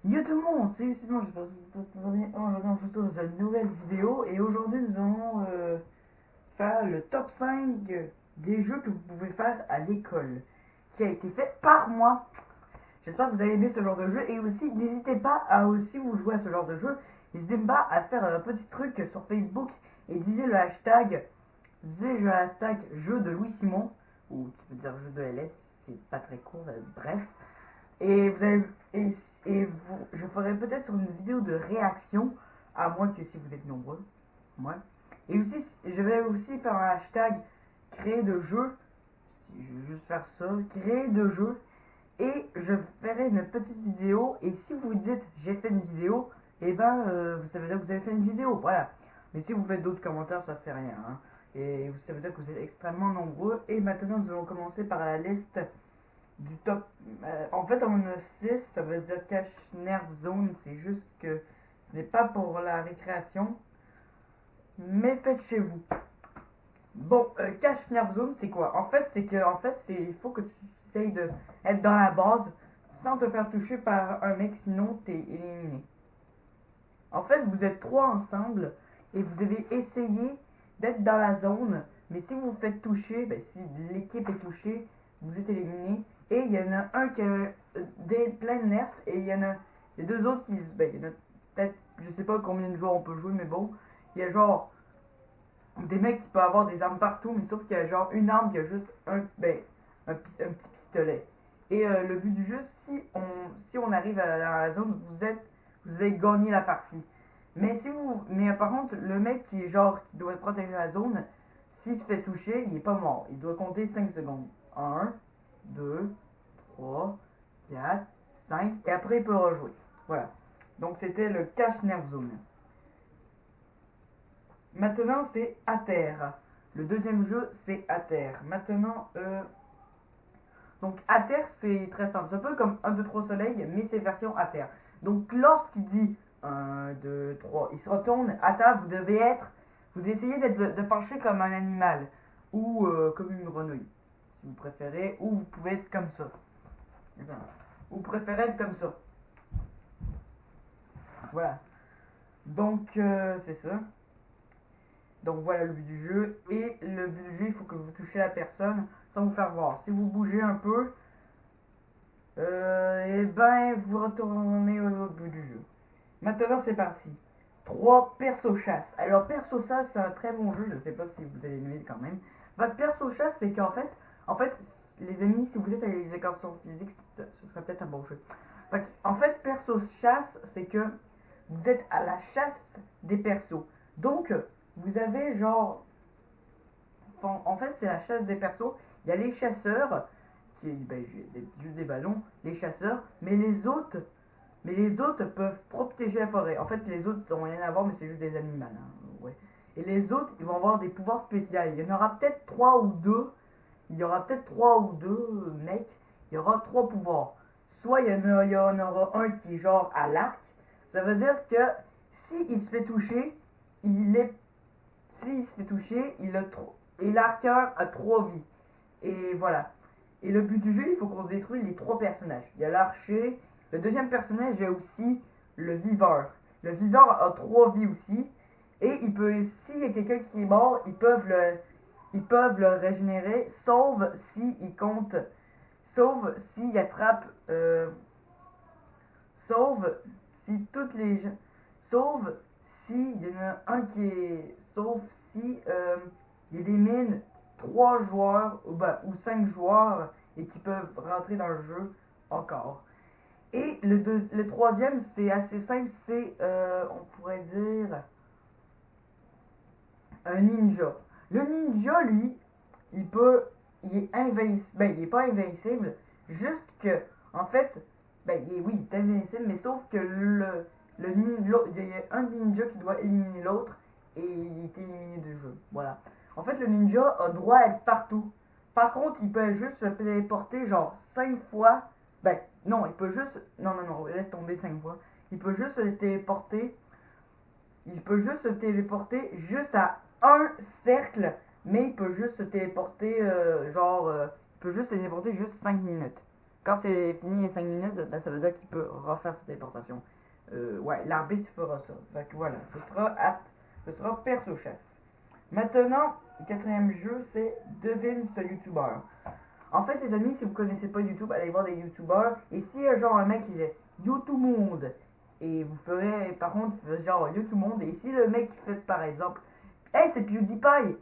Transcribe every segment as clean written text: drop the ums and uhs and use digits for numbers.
Yo tout le monde, c'est Simon, j'espère que vous allez bien. Aujourd'hui on se retrouve dans une nouvelle vidéo et aujourd'hui nous allons faire le top 5 des jeux que vous pouvez faire à l'école qui a été fait par moi. J'espère que vous allez aimer ce genre de jeu et aussi n'hésitez pas à aussi vous jouer à ce genre de jeu. N'hésitez pas à faire un petit truc sur Facebook et disez le hashtag jeu de Louis Simon ou tu peux dire jeu de LS, c'est pas très court, bref. Et vous avez, je ferai peut-être sur une vidéo de réaction, à moins que si vous êtes nombreux. Moi. Et aussi, je vais aussi faire un hashtag créer de jeux. Je vais juste faire ça, créer de jeux. Et je ferai une petite vidéo. Et si vous dites j'ai fait une vidéo, et ben ça veut dire que vous avez fait une vidéo. Voilà. Mais si vous faites d'autres commentaires, ça fait rien. Hein. Et ça veut dire que vous êtes extrêmement nombreux. Et maintenant, nous allons commencer par la liste du top. En fait, on a 6, ça veut dire cache nerf zone, c'est juste que ce n'est pas pour la récréation, mais faites chez vous. Bon, cache nerf zone, c'est quoi? En fait, il faut que tu essayes de être dans la base sans te faire toucher par un mec, sinon t'es éliminé. En fait, vous êtes trois ensemble et vous devez essayer d'être dans la zone, mais si vous vous faites toucher, ben, si l'équipe est touchée, vous êtes éliminé. Et il y en a un qui a des plein de nerfs et il y en a les deux autres qui, ben, il y en a peut-être, je sais pas combien de joueurs on peut jouer, mais bon, il y a genre des mecs qui peuvent avoir des armes partout, mais sauf qu'il y a genre une arme qui a juste un petit pistolet. Et le but du jeu, si on arrive à la zone, vous avez gagné la partie. Mais par contre, le mec qui est genre, qui doit protéger la zone, s'il se fait toucher, il est pas mort. Il doit compter 5 secondes. Un, 2, 3, 4, 5, et après il peut rejouer. Voilà. Donc c'était le cache nerf zone. Maintenant, c'est à terre. Le deuxième jeu, c'est à terre. Maintenant, donc à terre, c'est très simple. C'est un peu comme 1, 2, 3 soleil, mais c'est version à terre. Donc lorsqu'il dit 1, 2, 3, il se retourne à table, vous essayez de pencher comme un animal, ou comme une grenouille, si vous préférez, ou vous pouvez être comme ça. Vous préférez être comme ça. Voilà. Donc, c'est ça. Donc voilà le but du jeu. Et le but du jeu, il faut que vous touchez la personne sans vous faire voir. Si vous bougez un peu, et ben vous retournez au bout du jeu. Maintenant c'est parti. 3 perso chasse. Alors perso chasse c'est un très bon jeu, je sais pas si vous allez aimer quand même. Votre perso chasse c'est qu'en fait, les ennemis, si vous êtes avec les équations physiques, ce serait peut-être un bon jeu. En fait, perso chasse c'est que vous êtes à la chasse des persos. Donc vous avez genre, en fait c'est la chasse des persos. Il y a les chasseurs qui ben, juste des ballons, les chasseurs, mais les autres peuvent protéger la forêt. En fait, les autres n'ont rien à voir, mais c'est juste des animaux. Hein, ouais. Et les autres, ils vont avoir des pouvoirs spéciaux. Il y en aura peut-être 3 ou 2. Il y aura peut-être 3 ou 2 mecs. Il y aura 3 pouvoirs. Soit il y en aura un qui est genre à l'arc. Ça veut dire que s'il se fait toucher, il est. S'il se fait toucher, il a trop. Et l'arqueur a 3 vies. Et voilà. Et le but du jeu, il faut qu'on détruise les 3 personnages. Il y a l'archer. Le deuxième personnage, il y a aussi le viveur. Le viveur a 3 vies aussi. Et il peut, s'il y a quelqu'un qui est mort, ils peuvent le régénérer, sauf s'il compte, sauf s'il attrape, sauf si toutes les, sauf s'il y en a un qui est, sauf si il élimine 3 joueurs ou 5 joueurs et qui peuvent rentrer dans le jeu encore. Et le troisième, c'est assez simple, c'est, on pourrait dire, un ninja. Le ninja, lui, il est invincible, ben, il est pas invincible, juste que, en fait, ben, oui, il est invincible, mais sauf que il y a un ninja qui doit éliminer l'autre, et il est éliminé du jeu, voilà. En fait, le ninja a droit à être partout. Par contre, il peut juste se téléporter, genre, 5 fois, ben, non, il peut juste, non, laisse tomber 5 fois, il peut juste se téléporter juste à un cercle, mais il peut juste se téléporter, il peut juste se téléporter juste 5 minutes. Quand c'est fini les 5 minutes, ben, ça veut dire qu'il peut refaire sa téléportation. Ouais, l'arbitre fera ça. Fait que voilà, ce sera perso-chasse. Maintenant, le quatrième jeu, c'est devine ce youtubeur. En fait, les amis, si vous connaissez pas YouTube, allez voir des youtubeurs. Et si genre un mec il est YouTube Monde, et vous ferez, par contre, genre YouTube Monde, et si le mec qui fait par exemple, hey, c'est PewDiePie,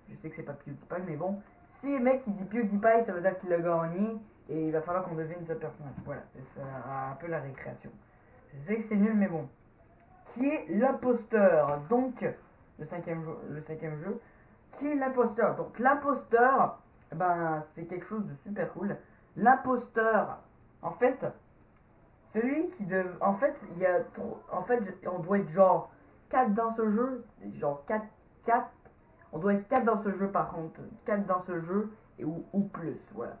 je sais que c'est pas PewDiePie, mais bon, si le mec il dit PewDiePie, ça veut dire qu'il a gagné, et il va falloir qu'on devine ce personnage. Voilà, c'est un peu la récréation. Je sais que c'est nul, mais bon. Qui est l'imposteur? Donc, le cinquième jeu, qui est l'imposteur? Donc, l'imposteur, ben, c'est quelque chose de super cool. L'imposteur, en fait, celui qui de. En fait, il y a trop. En fait, on doit être genre 4 dans ce jeu. Genre 4. On doit être 4 dans ce jeu par contre. 4 dans ce jeu ou plus. Voilà.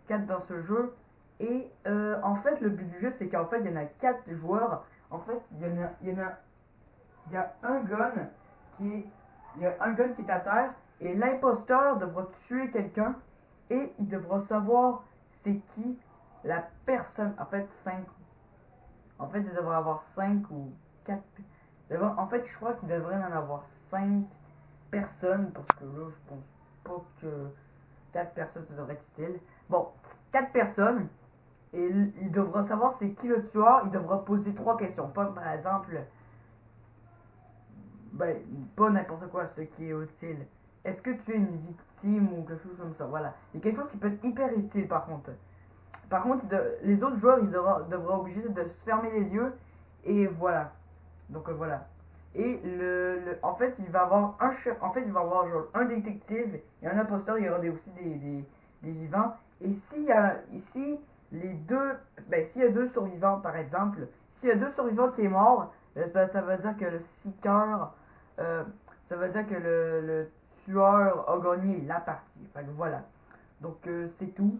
4 dans ce jeu. Et en fait, le but du jeu, c'est qu'en fait, il y en a 4 joueurs. En fait, il y a un gun qui est. Il y a un gun qui est à terre. Et l'imposteur devra tuer quelqu'un. Et il devra savoir c'est qui la personne. En fait, 5. En fait, il devrait avoir 5 ou 4. En fait, je crois qu'il devrait en avoir 5 personnes. Parce que là, je pense pas que 4 personnes, ça devrait être utile. Bon, 4 personnes. Et il devra savoir c'est qui le tueur. Il devra poser 3 questions. Pas par exemple, ben, pas n'importe quoi, ce qui est utile. Est-ce que tu es une victime ou quelque chose comme ça? Voilà. Il y a quelque chose qui peut être hyper utile par contre. Par contre, les autres joueurs, ils devraient obliger de se fermer les yeux. Et voilà. Donc voilà. Et en fait, il va avoir un chef. En fait, il va avoir genre un détective et un imposteur. Il y aura aussi des vivants. Et s'il y a ici les deux, ben s'il y a deux survivants par exemple, s'il y a deux survivants qui est mort, ça veut dire que le seeker, euh, ça veut dire que le tueur a gagné la partie. Fait que voilà. Donc c'est tout.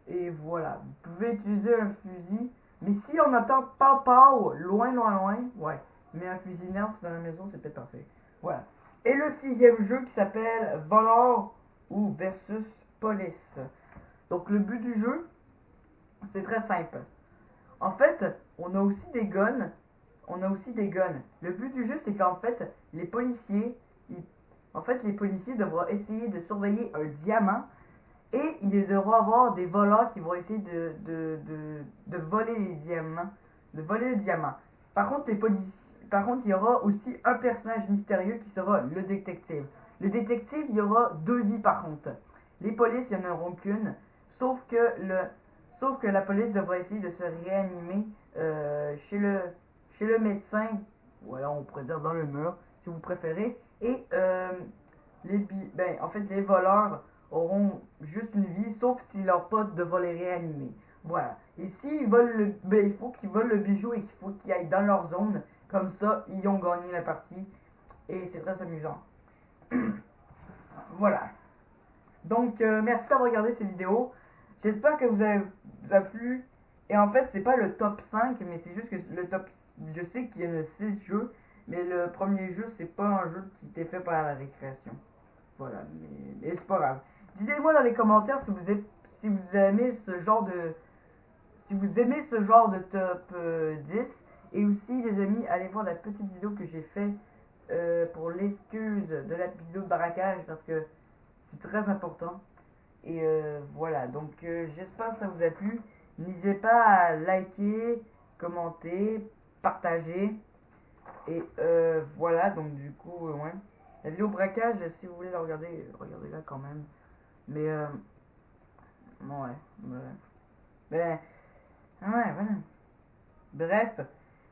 Et voilà. Vous pouvez utiliser un fusil. Mais si on entend pow pow, loin, loin, loin, ouais. Mais un fusil neuf dans la maison, c'est peut-être parfait. Voilà. Et le sixième jeu qui s'appelle Voleur ou versus Police. Donc le but du jeu, c'est très simple. En fait, on a aussi des guns. On a aussi des guns. Le but du jeu, c'est qu'en fait, les policiers, en fait, les policiers devront essayer de surveiller un diamant et il devra avoir des voleurs qui vont essayer de voler les diamants. De voler le diamant. Par contre, par contre, il y aura aussi un personnage mystérieux qui sera le détective. Le détective, il y aura deux vies par contre. Les polices, il n'y en auront qu'une. Sauf que sauf que la police devra essayer de se réanimer chez le médecin. Voilà, on pourrait dire dans le mur, si vous préférez. Et en fait, les voleurs auront juste une vie, sauf si leur pote devra les réanimer. Voilà. Et s'ils volent il faut qu'ils volent le bijou et qu'il faut qu'ils aillent dans leur zone. Comme ça, ils ont gagné la partie. Et c'est très amusant. Voilà. Donc, merci d'avoir regardé cette vidéo. J'espère que vous a plu. Et en fait, c'est pas le top 5, mais c'est juste que le top. Je sais qu'il y en a 6 jeux, mais le premier jeu, c'est pas un jeu qui était fait par la récréation. Voilà, mais c'est pas grave. Dites-moi dans les commentaires si vous aimez ce genre de. Si vous aimez ce genre de top 10. Et aussi, les amis, allez voir la petite vidéo que j'ai fait pour l'excuse de la vidéo de braquage parce que c'est très important. Et voilà, donc j'espère que ça vous a plu. N'hésitez pas à liker, commenter, partager. Et voilà, donc du coup, ouais. La vidéo braquage, si vous voulez la regarder, regardez-la quand même. Mais ouais, ben, ouais, voilà. Bref,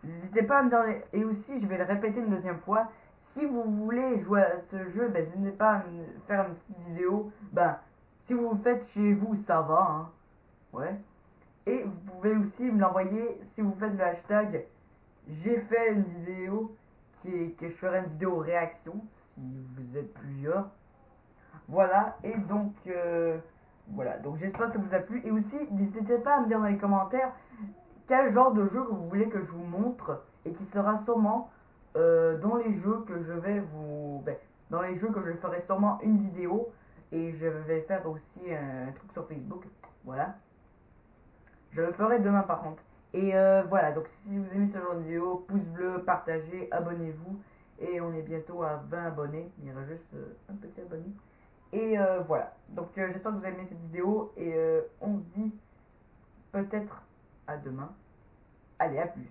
n'hésitez pas à me donner. Et aussi, je vais le répéter une deuxième fois. Si vous voulez jouer à ce jeu, ben, n'hésitez pas à me faire une petite vidéo. Ben, si vous le faites chez vous, ça va, hein. Ouais. Et vous pouvez aussi me l'envoyer si vous faites le hashtag. J'ai fait une vidéo que je ferai une vidéo réaction si vous êtes plusieurs. Voilà. Et donc, voilà. Donc, j'espère que ça vous a plu. Et aussi, n'hésitez pas à me dire dans les commentaires quel genre de jeu que vous voulez que je vous montre et qui sera sûrement dans les jeux que je vais vous. Ben, dans les jeux que je ferai sûrement une vidéo et je vais faire aussi un truc sur Facebook. Voilà. Je le ferai demain par contre. Et voilà, donc si vous aimez ce genre de vidéo, pouce bleu, partagez, abonnez-vous. Et on est bientôt à 20 abonnés. Il y aura juste un petit abonné. Et voilà. Donc j'espère que vous avez aimé cette vidéo. Et on se dit peut-être à demain. Allez, à plus.